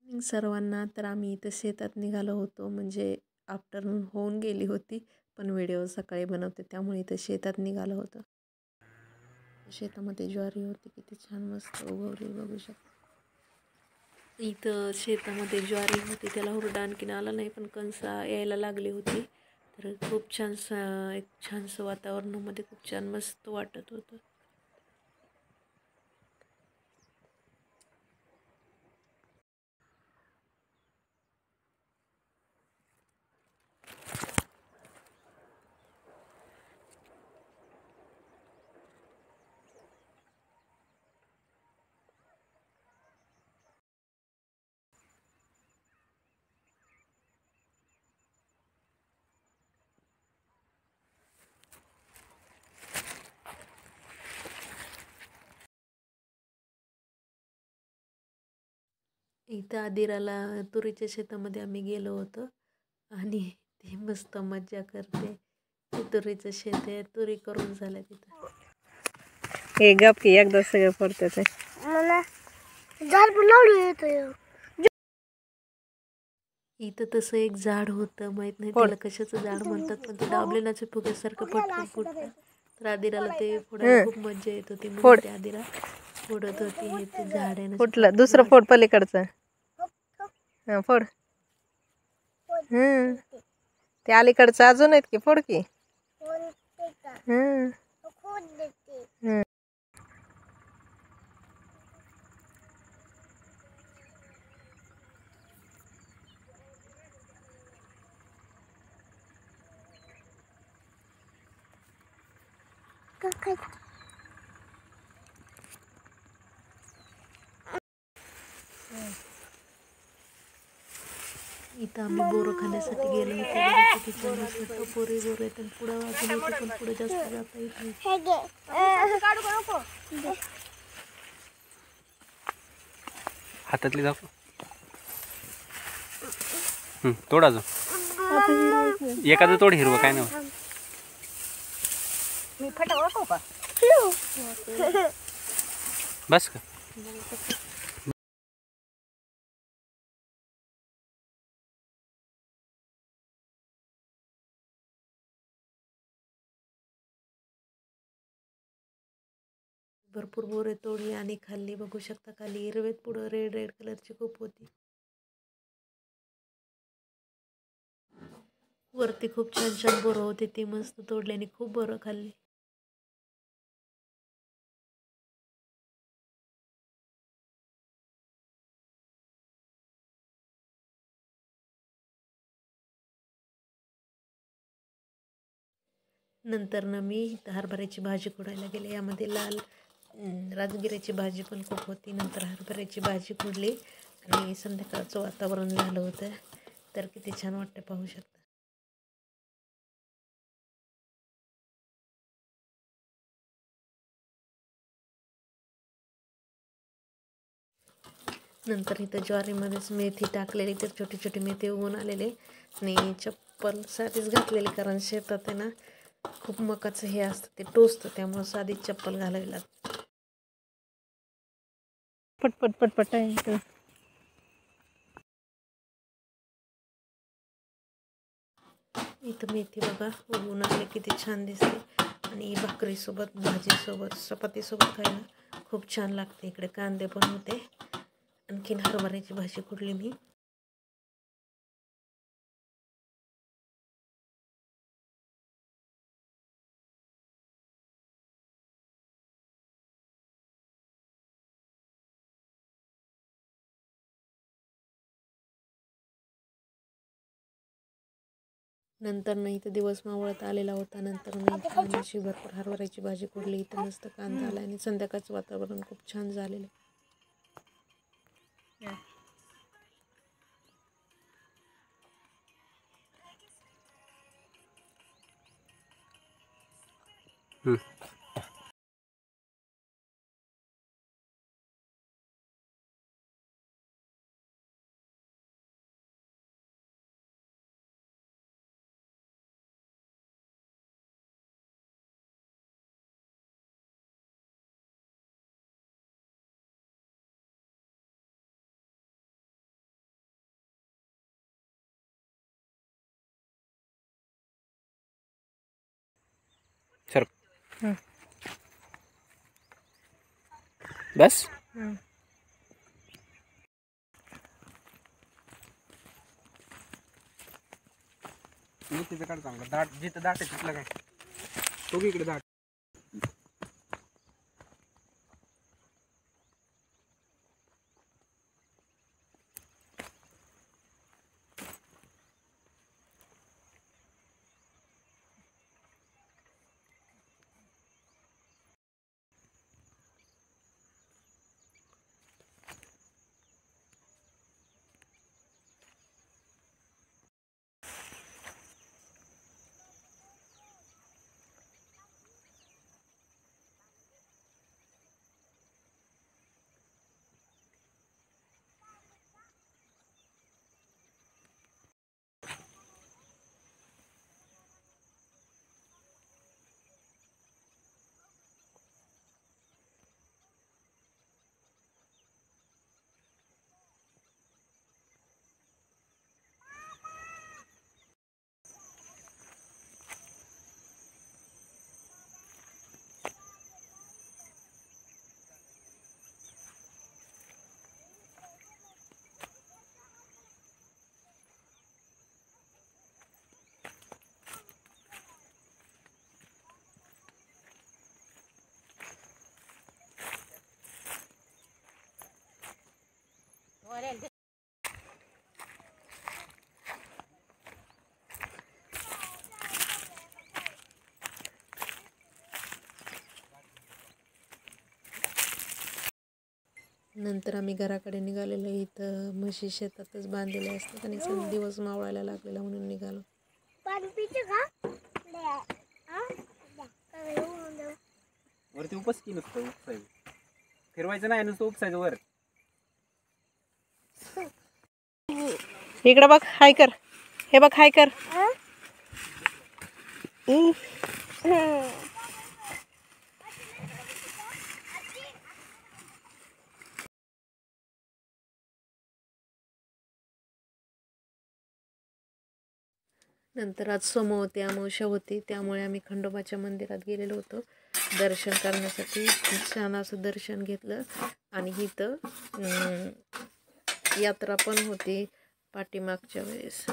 सर्वांना. तर आम्ही इथं शेतात निघालो होतो, म्हणजे आफ्टरनून होऊन गेली होती, पण व्हिडिओ सकाळी बनवते त्यामुळे इथं शेतात निघालो होतो. शेतामध्ये ज्वारी होती, किती छान मस्त उगवली बघू शकता. इथं शेतामध्ये ज्वारी होती, त्याला हुरडा आणखीन आला नाही, पण कणसा यायला लागली होती. तर खूप एक छानसं वातावरणामध्ये खूप छान मस्त वाटत होतं. इथं आदिराला तुरीच्या शेतामध्ये आम्ही गेलो होतो आणि ती मस्त मज्जा करते. ते तुरीचं शेत आहे, तुरी करून झाल्या तिथं. हे गप की एकदा सगळं पडतं ते इथं तसं एक झाड होतं, माहित नाही त्याला कशाचं झाड म्हणतात, पण ते दाबलेनाच्या फुग्यासारखं पटकन फुटतं. तर आदिराला ते फोडायला खूप मज्जा येत होती, म्हणून ते आदिरा फोडत होती. हे ते झाड आहे ना, फुटलं. दुसरं फोड पलीकडचं. हा फोड. ते अलीकडचं अजून आहेत की, फोड की. इथं आम्ही बोरं खाण्यासाठी गेलो होतो. किती छान मस्त टपोरे बोरं आहेत, आणि पुढं वाजून येते, पण पुढे जास्त जाता येत नाही. हातातली जाऊ तोड अजून एखादं तोड हिरवं काय नाही. मी फटा ओळखू का बस का भरपूर बोरे तोडली आणि खाल्ली. बघू शकता खाली हिरवेत, पुढं रेड रेड कलरची खूप होती. वरती खूप छान छान बोरं होती, ती मस्त तोडली आणि खूप बोरं खाल्ली. नंतर ना मी हरभऱ्याची भाजी खोडायला गेले. यामध्ये लाल राजगिऱ्याची भाजी पण खूप होती. नंतर हरभऱ्याची भाजी खोडली आणि संध्याकाळचं वातावरण झालं होतं, तर किती छान वाटतं पाहू शकता. नंतर इथं ज्वारीमध्येच मेथी टाकलेली, तर छोटी छोटी मेथी उगवून आलेले आणि चप्पल साधीच घातलेली, कारण शेतात आहे ना खूप मकाचं हे असतं, ते टोचतं, त्यामुळे साधीच चप्पल घालावी लागते. पटपट पटपट आहे. इथं मेथी बघा उगवून आले, किती छान दिसते, आणि भाकरीसोबत, भाजीसोबत, चपातीसोबत खायला खूप छान लागते. इकडे कांदे पण होते, आणखीन हरभऱ्याची भाजी खोडली मी. नंतर नाही इथं दिवस मावळत आलेला होता. नंतर नाही अशी भरपूर हरभऱ्याची भाजी खोडली. इथं मस्त कांदा आला आणि संध्याकाळचं वातावरण खूप छान झालेलं. हं. बस हं. तिथं काढ चांगलं दाट जिथं दाट आहे तिथलं काय तो इकडे दाट. नंतर आम्ही घराकडे निघालेलो. इथं म्हशी शेतातच बांधलेल्या असतात आणि दिवस मावळायला लागलेला म्हणून निघालो. वरती उपस की नुसतं उपसायचं फिरवायचं नाही नुसतं उपसायचं वर. इकडं बघ हाय कर. हे बघ हाय कर. नंतर आज सोमवती अमावस्या होती, त्यामुळे आम्ही खंडोबाच्या मंदिरात गेलेलो होतो दर्शन करण्यासाठी. छान असं दर्शन घेतलं आणि इथं यात्रा पण होती पाठीमागच्या वेळेस.